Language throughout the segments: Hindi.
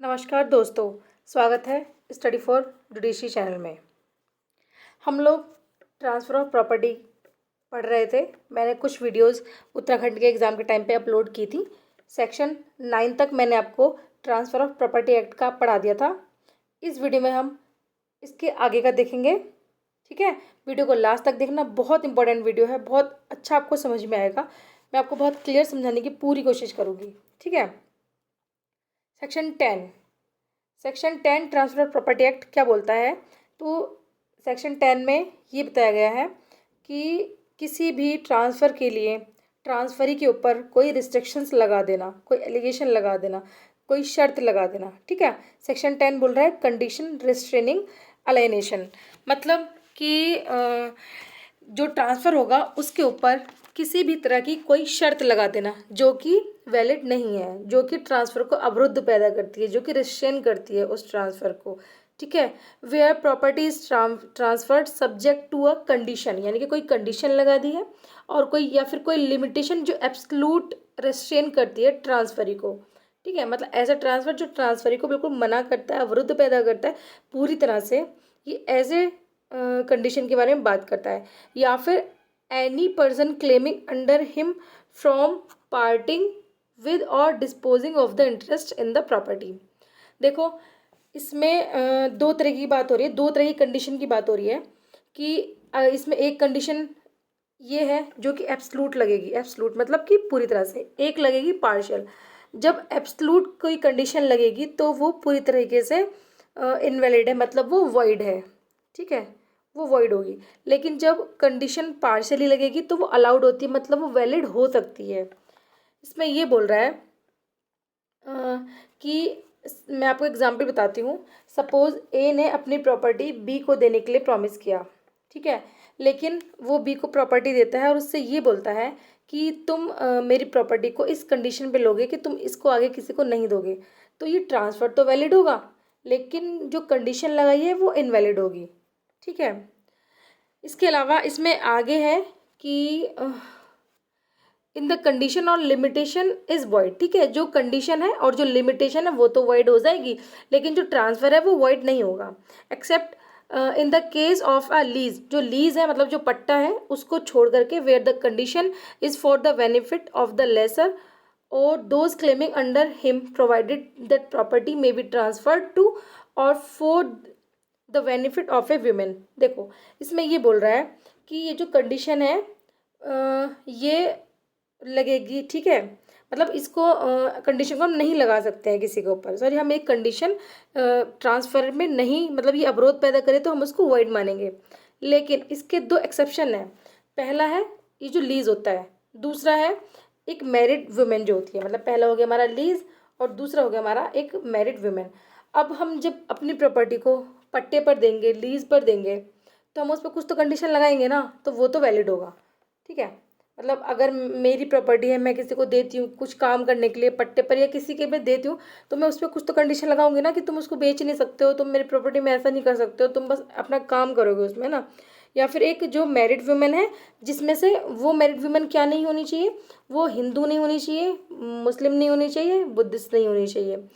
नमस्कार दोस्तों, स्वागत है स्टडी फॉर जुडिशरी चैनल में। हम लोग ट्रांसफ़र ऑफ प्रॉपर्टी पढ़ रहे थे। मैंने कुछ वीडियोस उत्तराखंड के एग्ज़ाम के टाइम पे अपलोड की थी। सेक्शन 9 तक मैंने आपको ट्रांसफ़र ऑफ प्रॉपर्टी एक्ट का पढ़ा दिया था। इस वीडियो में हम इसके आगे का देखेंगे। ठीक है, वीडियो को लास्ट तक देखना, बहुत इंपॉर्टेंट वीडियो है, बहुत अच्छा आपको समझ में आएगा। मैं आपको बहुत क्लियर समझाने की पूरी कोशिश करूँगी। ठीक है, section 10 transfer of property act क्या बोलता है? तो सेक्शन 10 में ये बताया गया है कि किसी भी ट्रांसफ़र के लिए ट्रांसफरी के ऊपर कोई रिस्ट्रिक्शंस लगा देना, कोई एलिगेशन लगा देना, कोई शर्त लगा देना। ठीक है, सेक्शन 10 बोल रहा है कंडीशन रिस्ट्रेनिंग अलाइनेशन, मतलब कि जो ट्रांसफ़र होगा उसके ऊपर किसी भी तरह की कोई शर्त लगा देना जो कि वैलिड नहीं है, जो कि ट्रांसफ़र को अवरुद्ध पैदा करती है, जो कि रिस्ट्रेन करती है उस ट्रांसफ़र को। ठीक है, where property is transferred subject to a condition, यानी कि कोई कंडीशन लगा दी है और कोई या फिर कोई लिमिटेशन जो एब्सोल्यूट रिस्ट्रेन करती है ट्रांसफरी को। ठीक है, मतलब ऐसा ट्रांसफ़र जो ट्रांसफरी को बिल्कुल मना करता है, अवरुद्ध पैदा करता है पूरी तरह से, ये एज ए कंडीशन के बारे में बात करता है। या फिर any person claiming under him from parting with or disposing of the interest in the property. देखो, इसमें दो तरह की बात हो रही है, दो तरह की कंडीशन की बात हो रही है कि इसमें एक कंडीशन ये है जो कि एब्सलूट लगेगी, एब्सलूट मतलब कि पूरी तरह से, एक लगेगी पार्शियल। जब एब्सलूट कोई कंडीशन लगेगी तो वो पूरी तरीके से इनवैलिड है, मतलब वो वॉइड है। ठीक है, वो वॉइड होगी। लेकिन जब कंडीशन पार्शियली लगेगी तो वो अलाउड होती है, मतलब वो वैलिड हो सकती है। इसमें ये बोल रहा है कि मैं आपको एग्जांपल बताती हूँ। सपोज़ ए ने अपनी प्रॉपर्टी बी को देने के लिए प्रॉमिस किया। ठीक है, लेकिन वो बी को प्रॉपर्टी देता है और उससे ये बोलता है कि तुम मेरी प्रॉपर्टी को इस कंडीशन पे लोगे कि तुम इसको आगे किसी को नहीं दोगे। तो ये ट्रांसफ़र तो वैलिड होगा, लेकिन जो कंडीशन लगाई है वो इनवैलिड होगी। ठीक है, इसके अलावा इसमें आगे है कि इन द कंडीशन और लिमिटेशन इज वॉइड। ठीक है, जो कंडीशन है और जो लिमिटेशन है वो तो वॉइड हो जाएगी, लेकिन जो ट्रांसफ़र है वो वॉइड नहीं होगा, except in the case of a lease. जो लीज है मतलब जो पट्टा है उसको छोड़ करके, where the condition is for the benefit of the lessor or those claiming under him provided that property may be transferred to or for the benefit of a women. देखो, इसमें ये बोल रहा है कि ये जो कंडीशन है ये लगेगी। ठीक है, मतलब इसको कंडीशन को हम नहीं लगा सकते हैं किसी के ऊपर। सॉरी, हम एक कंडीशन ट्रांसफ़र में नहीं, मतलब ये अवरोध पैदा करे तो हम उसको वॉइड मानेंगे। लेकिन इसके दो एक्सेप्शन हैं। पहला है ये जो लीज होता है, दूसरा है एक मैरिड वुमेन जो होती है। मतलब पहला हो गया हमारा लीज और दूसरा हो गया हमारा एक मैरिड वुमेन। अब हम जब अपनी प्रॉपर्टी को पट्टे पर देंगे, लीज पर देंगे, तो हम उस पर कुछ तो कंडीशन लगाएंगे ना, तो वो तो वैलिड होगा। ठीक है, मतलब अगर मेरी प्रॉपर्टी है, मैं किसी को देती हूँ कुछ काम करने के लिए पट्टे पर या किसी के भी देती हूँ, तो मैं उस पर कुछ तो कंडीशन लगाऊंगी ना कि तुम उसको बेच नहीं सकते हो, तुम मेरी प्रॉपर्टी में ऐसा नहीं कर सकते हो, तुम बस अपना काम करोगे उसमें ना। या फिर एक जो मैरिड वुमेन है, जिसमें से वो मैरिड वुमेन क्या नहीं होनी चाहिए, वो हिंदू नहीं होनी चाहिए, मुस्लिम नहीं होनी चाहिए, बुद्धिस्ट नहीं होनी चाहिए।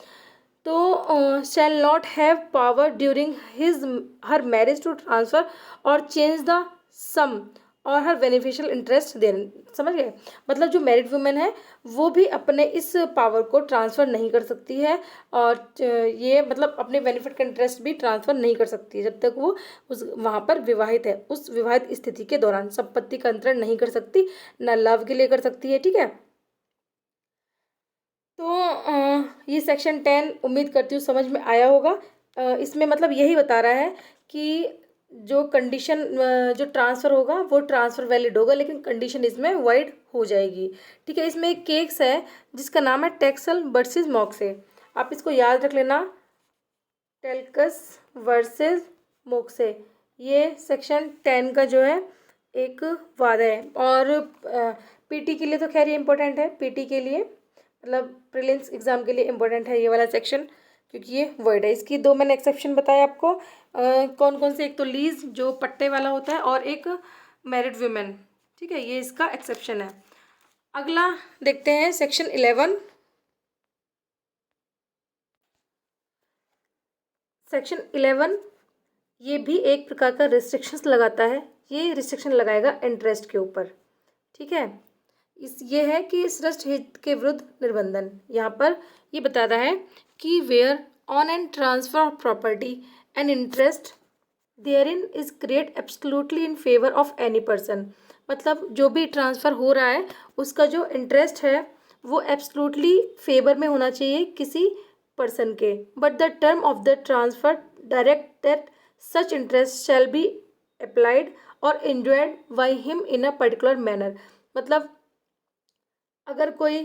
तो shall not have power during his her marriage to transfer or change the sum or her beneficial interest then. समझ गए? मतलब जो मैरिड वुमेन है वो भी अपने इस पावर को ट्रांसफ़र नहीं कर सकती है और ये मतलब अपने बेनिफिट का इंटरेस्ट भी ट्रांसफ़र नहीं कर सकती है जब तक वो उस वहाँ पर विवाहित है। उस विवाहित स्थिति के दौरान संपत्ति का अंतरण नहीं कर सकती, ना लव के लिए कर सकती है। ठीक है, तो ये सेक्शन 10 उम्मीद करती हूँ समझ में आया होगा। इसमें मतलब यही बता रहा है कि जो कंडीशन जो ट्रांसफ़र होगा वो ट्रांसफ़र वैलिड होगा, लेकिन कंडीशन इसमें वाइड हो जाएगी। ठीक है, इसमें एक केस है जिसका नाम है टेक्सल वर्सेस मॉक्से। आप इसको याद रख लेना, टेल्कस वर्सेस मोक्से। ये सेक्शन 10 का जो है एक वादा है। और पीटी के लिए तो खैर ये इम्पोर्टेंट है, पीटी के लिए मतलब प्रीलिम्स एग्ज़ाम के लिए इम्पोर्टेंट है ये वाला सेक्शन, क्योंकि ये वर्ड है। इसकी दो मैंने एक्सेप्शन बताया आपको, कौन कौन से, एक तो लीज जो पट्टे वाला होता है और एक मैरिड वुमेन। ठीक है, ये इसका एक्सेप्शन है। अगला देखते हैं सेक्शन 11। सेक्शन 11 ये भी एक प्रकार का रिस्ट्रिक्शंस लगाता है। ये रिस्ट्रिक्शन लगाएगा इंटरेस्ट के ऊपर, ठीक है। ये है कि सृष्ट हित के विरुद्ध निर्बंधन। यहाँ पर ये बताता है कि where on and transfer of property and interest therein is create absolutely in favour of any person. मतलब जो भी ट्रांसफ़र हो रहा है उसका जो इंटरेस्ट है वो एब्सोल्युटली फेवर में होना चाहिए किसी पर्सन के। But the term of the transfer direct that such interest shall be applied और enjoyed by him in a particular manner. मतलब अगर कोई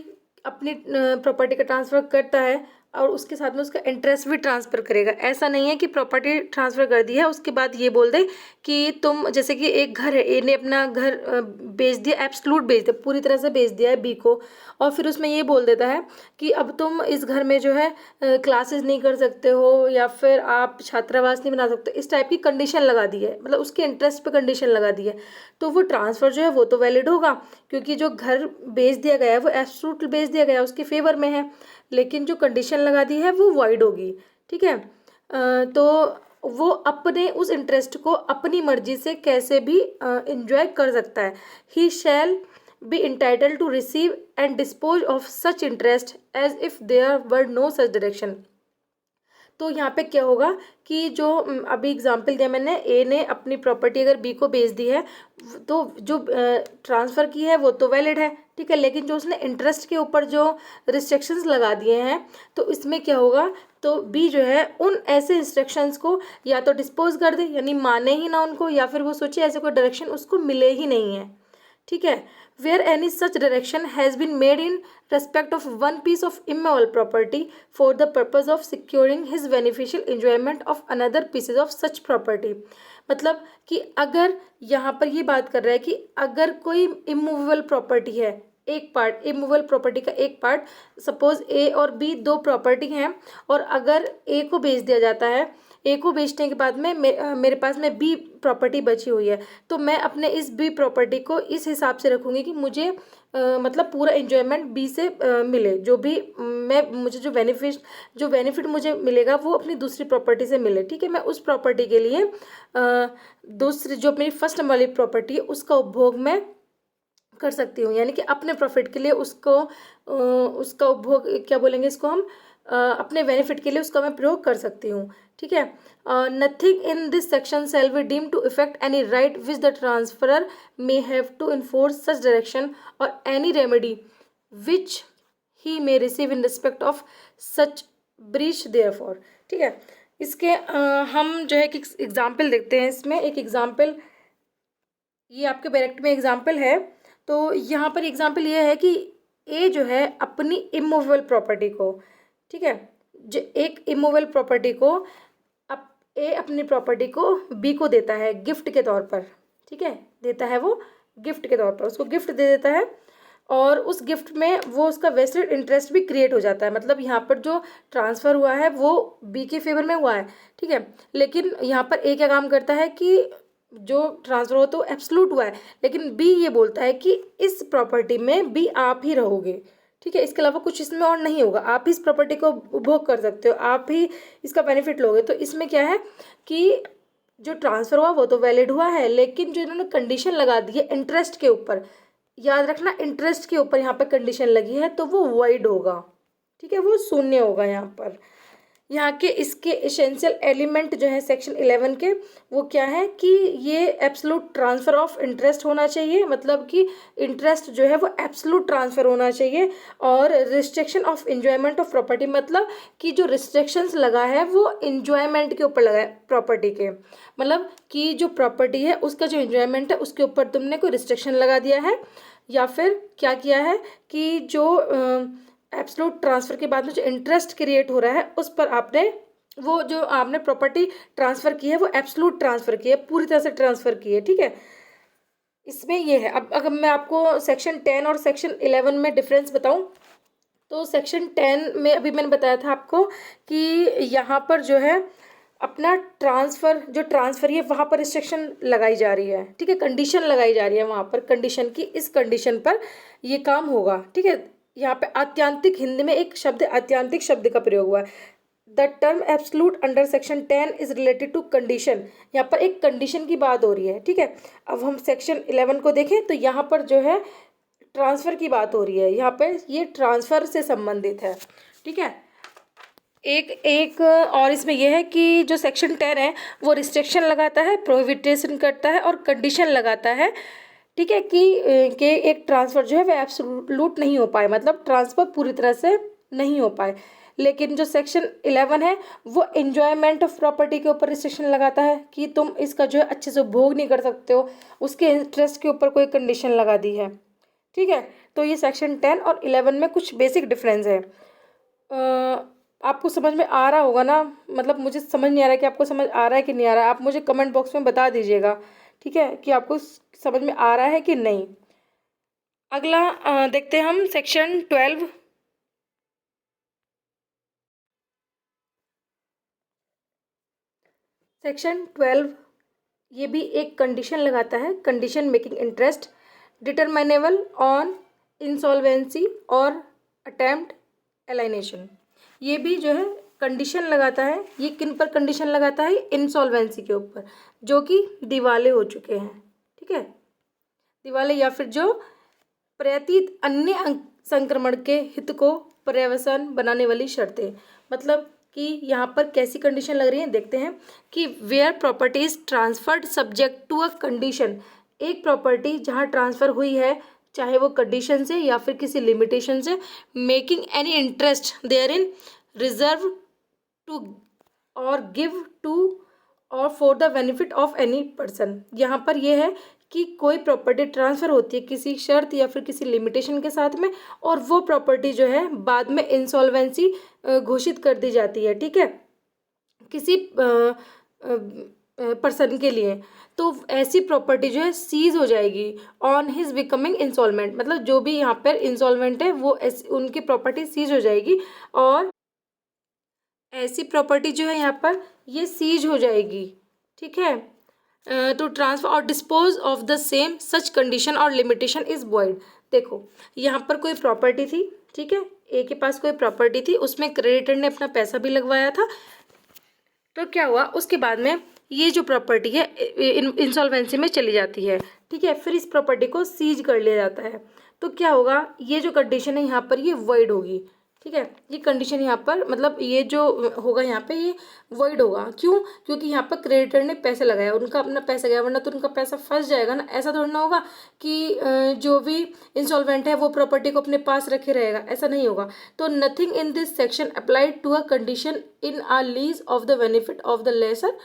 अपनी प्रॉपर्टी का ट्रांसफ़र करता है और उसके साथ में उसका इंटरेस्ट भी ट्रांसफ़र करेगा। ऐसा नहीं है कि प्रॉपर्टी ट्रांसफ़र कर दी है उसके बाद ये बोल दे कि तुम, जैसे कि एक घर है, ए ने अपना घर बेच दिया, एब्सोल्यूट बेच दिया, पूरी तरह से बेच दिया है बी को, और फिर उसमें ये बोल देता है कि अब तुम इस घर में जो है क्लासेस नहीं कर सकते हो या फिर आप छात्रावास नहीं बना सकते, इस टाइप की कंडीशन लगा दी है, मतलब उसके इंटरेस्ट पे कंडीशन लगा दी है। तो वो ट्रांसफ़र जो है वो तो वैलिड होगा, क्योंकि जो घर बेच दिया गया है वो एब्सोल्यूट बेच दिया गया है, उसके फेवर में है, लेकिन जो कंडीशन लगा दी है वो वॉइड होगी, ठीक है। तो वो अपने उस इंटरेस्ट को अपनी मर्जी से कैसे भी इंजॉय कर सकता है। He shall be entitled to receive and dispose of such interest as if there were no such direction. तो यहाँ पे क्या होगा कि जो अभी एग्जांपल दिया मैंने, ए ने अपनी प्रॉपर्टी अगर बी को बेच दी है तो जो ट्रांसफ़र की है वो तो वैलिड है, ठीक है, लेकिन जो उसने इंटरेस्ट के ऊपर जो रिस्ट्रिक्शंस लगा दिए हैं तो इसमें क्या होगा, तो बी जो है उन ऐसे इंस्ट्रक्शंस को या तो डिस्पोज कर दे, यानी माने ही ना उनको, या फिर वो सोचे ऐसे कोई डायरेक्शन उसको मिले ही नहीं है, ठीक है। Where any such direction has been made in respect of one piece of immovable property for the purpose of securing his beneficial enjoyment of another pieces of such property. मतलब कि अगर यहाँ पर ये बात कर रहा है कि अगर कोई इमूवेबल प्रॉपर्टी है, एक पार्ट, इमूवेबल प्रॉपर्टी का एक पार्ट, सपोज ए और बी दो प्रॉपर्टी हैं, और अगर ए को बेच दिया जाता है, ए को बेचने के बाद में मेरे पास में बी प्रॉपर्टी बची हुई है, तो मैं अपने इस बी प्रॉपर्टी को इस हिसाब से रखूँगी कि मुझे मतलब पूरा एंजॉयमेंट बी से मिले, जो भी मुझे जो बेनिफिट मुझे मिलेगा वो अपनी दूसरी प्रॉपर्टी से मिले, ठीक है। मैं उस प्रॉपर्टी के लिए दूसरी जो मेरी फर्स्ट नंबर वाली प्रॉपर्टी है उसका उपभोग मैं कर सकती हूँ, यानी कि अपने प्रॉफिट के लिए उसका उपभोग, क्या बोलेंगे इसको हम, अपने बेनिफिट के लिए उसका मैं प्रयोग कर सकती हूँ, ठीक है। Nothing in this section shall be deem to effect any right which the transferor may have to enforce such direction or any remedy which he may receive in respect of such breach therefore, ठीक है। इसके हम जो है कि एग्जाम्पल देखते हैं। इसमें एक एग्जाम्पल, ये आपके डायरेक्ट में एग्जाम्पल है, तो यहाँ पर एग्जाम्पल ये है कि ए जो है अपनी इमूवेबल प्रॉपर्टी को, ठीक है, जो एक इमूवेबल प्रॉपर्टी को ए अपनी प्रॉपर्टी को बी को देता है गिफ्ट के तौर पर, ठीक है, देता है वो गिफ्ट के तौर पर, उसको गिफ्ट दे देता है, और उस गिफ्ट में वो उसका वेस्टेड इंटरेस्ट भी क्रिएट हो जाता है। मतलब यहाँ पर जो ट्रांसफ़र हुआ है वो बी के फेवर में हुआ है, ठीक है, लेकिन यहाँ पर ए क्या काम करता है कि जो ट्रांसफ़र हो तो एब्सोल्यूट हुआ है, लेकिन बी ये बोलता है कि इस प्रॉपर्टी में बी आप ही रहोगे, ठीक है, इसके अलावा कुछ इसमें और नहीं होगा, आप इस प्रॉपर्टी को उपभोग कर सकते हो, आप ही इसका बेनिफिट लोगे। तो इसमें क्या है कि जो ट्रांसफ़र हुआ वो तो वैलिड हुआ है, लेकिन जो इन्होंने कंडीशन लगा दी है इंटरेस्ट के ऊपर, याद रखना इंटरेस्ट के ऊपर यहाँ पर कंडीशन लगी है, तो वो वॉइड होगा, ठीक है, वो शून्य होगा। यहाँ पर यहाँ के इसके एसेंशियल एलिमेंट जो है सेक्शन 11 के, वो क्या है कि ये एब्सोल्यूट ट्रांसफ़र ऑफ इंटरेस्ट होना चाहिए, मतलब कि इंटरेस्ट जो है वो एब्सोल्यूट ट्रांसफ़र होना चाहिए, और restriction of enjoyment of property, मतलब कि जो रिस्ट्रिक्शंस लगा है वो एंजॉयमेंट के ऊपर लगा है प्रॉपर्टी के, मतलब कि जो प्रॉपर्टी है उसका जो एंजॉयमेंट है उसके ऊपर तुमने कोई रिस्ट्रिक्शन लगा दिया है, या फिर क्या किया है कि जो एब्सोल्यूट ट्रांसफ़र के बाद में जो इंटरेस्ट क्रिएट हो रहा है उस पर आपने वो जो आपने प्रॉपर्टी ट्रांसफ़र की है वो एब्सोल्यूट ट्रांसफ़र की है, पूरी तरह से ट्रांसफ़र की है, ठीक है। इसमें ये है। अब अगर मैं आपको सेक्शन 10 और सेक्शन 11 में डिफरेंस बताऊं, तो सेक्शन 10 में अभी मैंने बताया था आपको कि यहाँ पर जो है अपना जो ट्रांसफ़र है वहाँ पर रिस्ट्रिक्शन लगाई जा रही है, ठीक है, कंडीशन लगाई जा रही है वहाँ पर, कंडीशन की, इस कंडीशन पर ये काम होगा, ठीक है। यहाँ पे आत्यांतिक, हिंदी में एक शब्द आत्यांतिक शब्द का प्रयोग हुआ है। The term absolute under section 10 is related to condition. यहाँ पर एक कंडीशन की बात हो रही है, ठीक है। अब हम सेक्शन 11 को देखें तो यहाँ पर जो है ट्रांसफ़र की बात हो रही है, यहाँ पर ये ट्रांसफ़र से संबंधित है, ठीक है। एक और इसमें यह है कि जो सेक्शन 10 है वो रिस्ट्रिक्शन लगाता है, प्रोहिबिटेशन करता है और कंडीशन लगाता है, ठीक है, कि एक ट्रांसफ़र जो है वह एब्सोल्यूट नहीं हो पाए, मतलब ट्रांसफ़र पूरी तरह से नहीं हो पाए। लेकिन जो सेक्शन 11 है वो एन्जॉयमेंट ऑफ प्रॉपर्टी के ऊपर रिस्ट्रिक्शन लगाता है कि तुम इसका जो है अच्छे से उपभोग नहीं कर सकते हो, उसके इंटरेस्ट के ऊपर कोई कंडीशन लगा दी है, ठीक है। तो ये सेक्शन 10 और 11 में कुछ बेसिक डिफरेंस है। आपको समझ में आ रहा होगा ना, मतलब मुझे समझ नहीं आ रहा है कि आपको समझ आ रहा है कि नहीं आ रहा है, आप मुझे कमेंट बॉक्स में बता दीजिएगा, ठीक है, कि आपको समझ में आ रहा है कि नहीं। अगला देखते हैं हम सेक्शन 12। सेक्शन 12 ये भी एक कंडीशन लगाता है, condition making interest determinable on insolvency or attempt alienation. ये भी जो है कंडीशन लगाता है। ये किन पर कंडीशन लगाता है? इंसॉल्वेंसी के ऊपर, जो कि दिवाले हो चुके हैं, ठीक है, दिवाले या फिर जो प्रतीत अन्य संक्रमण के हित को पर्यवसान बनाने वाली शर्तें। मतलब कि यहाँ पर कैसी कंडीशन लग रही है, देखते हैं कि where property is transferred subject to a condition. एक प्रॉपर्टी जहाँ ट्रांसफ़र हुई है, चाहे वो कंडीशन से या फिर किसी लिमिटेशन से, making any interest there in reserve to or give to or for the benefit of any person. यहाँ पर यह है कि कोई प्रॉपर्टी ट्रांसफ़र होती है किसी शर्त या फिर किसी लिमिटेशन के साथ में, और वो प्रॉपर्टी जो है बाद में इंसॉल्वेंसी घोषित कर दी जाती है, ठीक है, किसी पर्सन के लिए। तो ऐसी प्रॉपर्टी जो है सीज हो जाएगी ऑन हिज बिकमिंग इंसॉल्वेंट। मतलब जो भी यहाँ पर इंसॉल्वेंट है वो उनकी प्रॉपर्टी सीज हो जाएगी, और ऐसी प्रॉपर्टी जो है यहाँ पर ये सीज हो जाएगी, ठीक है। टू ट्रांसफर और dispose of the same such condition और लिमिटेशन इज वॉइड। देखो यहाँ पर कोई प्रॉपर्टी थी, ठीक है, ए के पास कोई प्रॉपर्टी थी, उसमें क्रेडिटर ने अपना पैसा भी लगवाया था। तो क्या हुआ, उसके बाद में ये जो प्रॉपर्टी है इंसॉल्वेंसी में चली जाती है, ठीक है, फिर इस प्रॉपर्टी को सीज कर लिया जाता है। तो क्या होगा, ये जो कंडीशन है यहाँ पर ये वॉइड होगी, ठीक है, ये कंडीशन यहाँ पर मतलब ये जो होगा यहाँ पे ये वॉइड होगा। क्यों? क्योंकि यहाँ पर क्रेडिटर ने पैसे लगाया, उनका अपना पैसा गया, वरना तो उनका पैसा फंस जाएगा ना। ऐसा थोड़ा ना होगा कि जो भी इंसॉल्वेंट है वो प्रॉपर्टी को अपने पास रखे रहेगा, ऐसा नहीं होगा। तो nothing in this section applied to a condition in a lease of the benefit of the lessor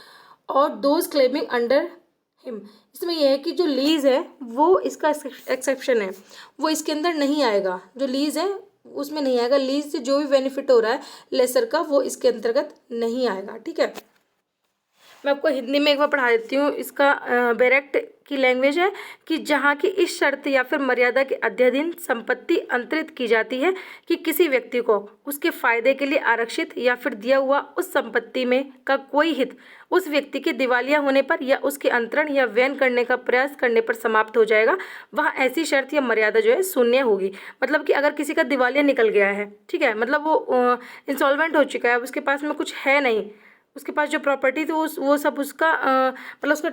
or those claiming under him. इसमें यह है कि जो लीज है वो इसका एक्सेप्शन है, वो इसके अंदर नहीं आएगा। जो लीज है उसमें नहीं आएगा, लीज से जो भी बेनिफिट हो रहा है लेसर का वो इसके अंतर्गत नहीं आएगा, ठीक है। मैं आपको हिंदी में एक बार पढ़ा देती हूँ। इसका बैरेक्ट की लैंग्वेज है कि जहाँ की इस शर्त या फिर मर्यादा के अध्याधीन संपत्ति अंतरित की जाती है कि किसी व्यक्ति को उसके फायदे के लिए आरक्षित या फिर दिया हुआ उस संपत्ति में का कोई हित उस व्यक्ति के दिवालिया होने पर या उसके अंतरण या वैन करने का प्रयास करने पर समाप्त हो जाएगा, वह ऐसी शर्त या मर्यादा जो है शून्य होगी। मतलब कि अगर किसी का दिवालिया निकल गया है, ठीक है, मतलब वो इंसॉल्वेंट हो चुका है, उसके पास में कुछ है नहीं, उसके पास जो प्रॉपर्टी थी वो सब उसका मतलब उसका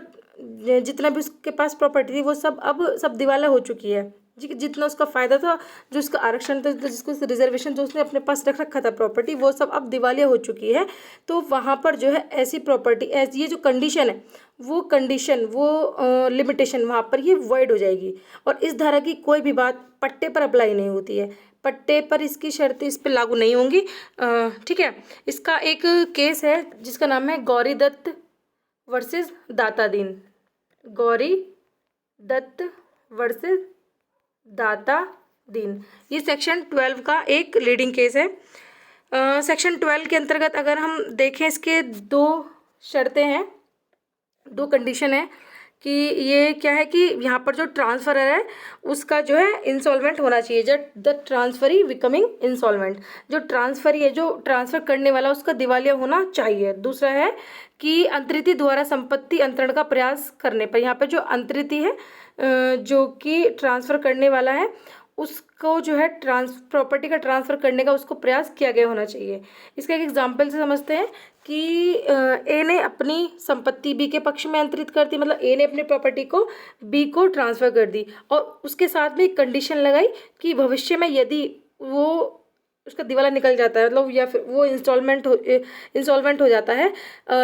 जितना भी उसके पास प्रॉपर्टी थी वो सब अब सब दिवाला हो चुकी है। जितना उसका फ़ायदा था, जो उसका आरक्षण था, जिसको रिजर्वेशन जो उसने अपने पास रख रखा था प्रॉपर्टी, वो सब अब दिवालिया हो चुकी है। तो वहाँ पर जो है ऐसी प्रॉपर्टी, ऐसी ये जो कंडीशन है वो कंडीशन वो लिमिटेशन वहाँ पर ये वॉइड हो जाएगी। और इस धारा की कोई भी बात पट्टे पर अप्लाई नहीं होती है, पट्टे पर इसकी शर्तें इस पर लागू नहीं होंगी, ठीक है। इसका एक केस है जिसका नाम है गौरी दत्त वर्सेस दाता दीन। गौरी दत्त वर्सेस दाता दीन, ये सेक्शन 12 का एक लीडिंग केस है। सेक्शन 12 के अंतर्गत अगर हम देखें, इसके दो शर्तें हैं, दो कंडीशन है कि ये क्या है कि यहाँ पर जो ट्रांसफरर है उसका जो है इंसॉल्वेंट होना चाहिए, जब द ट्रांसफरी बिकमिंग इंसॉल्वेंट, जो ट्रांसफरी है, जो ट्रांसफ़र करने वाला उसका दिवालिया होना चाहिए। दूसरा है कि अंतरिति द्वारा संपत्ति अंतरण का प्रयास करने पर, यहाँ पर जो अंतरिति है जो कि ट्रांसफ़र करने वाला है उसको जो है प्रॉपर्टी का ट्रांसफ़र करने का उसको प्रयास किया गया होना चाहिए। इसका एक एग्जांपल से समझते हैं कि ए ने अपनी संपत्ति बी के पक्ष में अंतरित कर दी, मतलब ए ने अपनी प्रॉपर्टी को बी को ट्रांसफ़र कर दी और उसके साथ में एक कंडीशन लगाई कि भविष्य में यदि वो उसका दिवाला निकल जाता है, मतलब या फिर वो इंस्टॉलमेंट हो जाता है,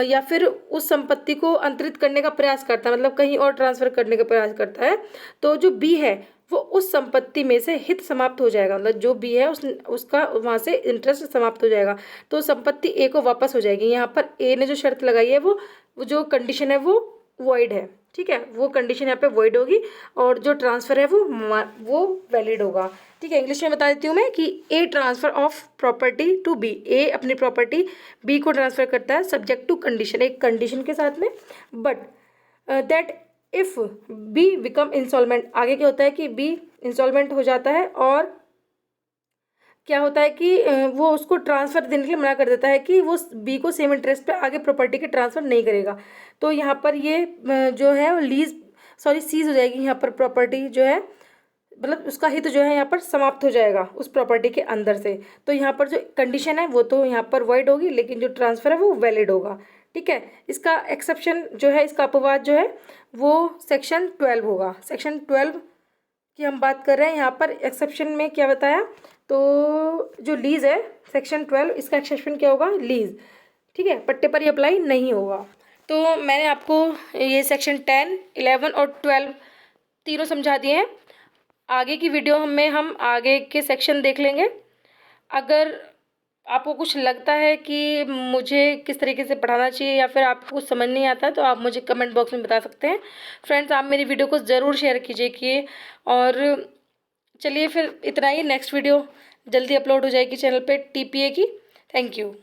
या फिर उस संपत्ति को अंतरित करने का प्रयास करता है, मतलब कहीं और ट्रांसफ़र करने का प्रयास करता है, तो जो बी है वो उस संपत्ति में से हित समाप्त हो जाएगा, मतलब जो बी है उसका वहाँ से इंटरेस्ट समाप्त हो जाएगा, तो संपत्ति ए को वापस हो जाएगी। यहाँ पर ए ने जो शर्त लगाई है वो जो कंडीशन है वो वॉइड है, ठीक है, वो कंडीशन यहाँ पे वॉइड होगी और जो ट्रांसफ़र है वो वैलिड होगा। ठीक है, इंग्लिश में बता देती हूँ मैं कि A transfer of property to B, A अपनी प्रॉपर्टी बी को ट्रांसफ़र करता है सब्जेक्ट टू कंडीशन, एक कंडीशन के साथ में, but that if B become instalment, आगे क्या होता है कि बी इंस्टॉलमेंट हो जाता है और क्या होता है कि वो उसको ट्रांसफ़र देने के लिए मना कर देता है कि वो बी को सेम इंटरेस्ट पे आगे प्रॉपर्टी के ट्रांसफ़र नहीं करेगा, तो यहाँ पर ये जो है सीज हो जाएगी, यहाँ पर प्रॉपर्टी जो है मतलब उसका हित जो है यहाँ पर समाप्त हो जाएगा उस प्रॉपर्टी के अंदर से, तो यहाँ पर जो कंडीशन है वो तो यहाँ पर वॉइड होगी लेकिन जो ट्रांसफ़र है वो वैलिड होगा। ठीक है, इसका एक्सेप्शन जो है, इसका अपवाद जो है वो सेक्शन 12 होगा। सेक्शन 12 की हम बात कर रहे हैं, यहाँ पर एक्सेप्शन में क्या बताया, तो जो लीज़ है सेक्शन 12, इसका एक्सेप्शन क्या होगा, लीज़। ठीक है, पट्टे पर ये अप्लाई नहीं होगा। तो मैंने आपको ये सेक्शन 10, 11 और 12 तीनों समझा दिए हैं। आगे की वीडियो में हम आगे के सेक्शन देख लेंगे। अगर आपको कुछ लगता है कि मुझे किस तरीके से पढ़ाना चाहिए या फिर आपको कुछ समझ नहीं आता तो आप मुझे कमेंट बॉक्स में बता सकते हैं। फ्रेंड्स, आप मेरी वीडियो को ज़रूर शेयर कीजिए और चलिए फिर इतना ही। नेक्स्ट वीडियो जल्दी अपलोड हो जाएगी चैनल पे TPA की। Thank you.